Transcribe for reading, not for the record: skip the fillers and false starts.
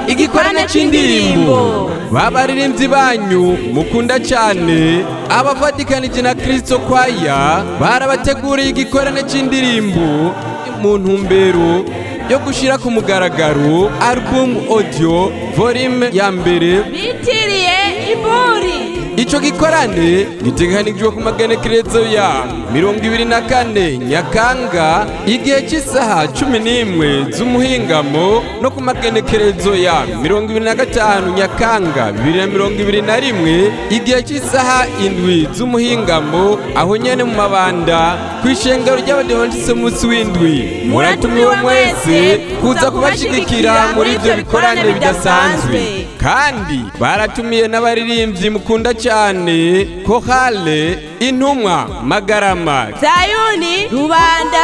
igikorane c'indirimbo. Babaririmbyi banyu mukunda cyane abafatikanije na Kristo Kwaya barabateguriye igikorane c'indirimbo mu ntumbero yo gushira ku mugaragaro album audio volume ya mbere bitiriye Imburi. Ico gikorane giteganijwe ku magenekerezo ya 24 Nyakanga igihe cy'isaha 11 z'umuhingamo no ku magenekerezo ya 25 Nyakanga 2021 igihe cy'isaha 7 z'umuhingamo aho nyene mu Mabanda kw'ishengero ry'Abadiventiste munsi w'indwi. Muratumiwe mwese kuza kubashigikira muri ivyo bikorane bidasanzwe, kandi baratumiye n'abaririmbyi mukunda cyane Chorale Intumwa Magarama Zayuni Rubanda.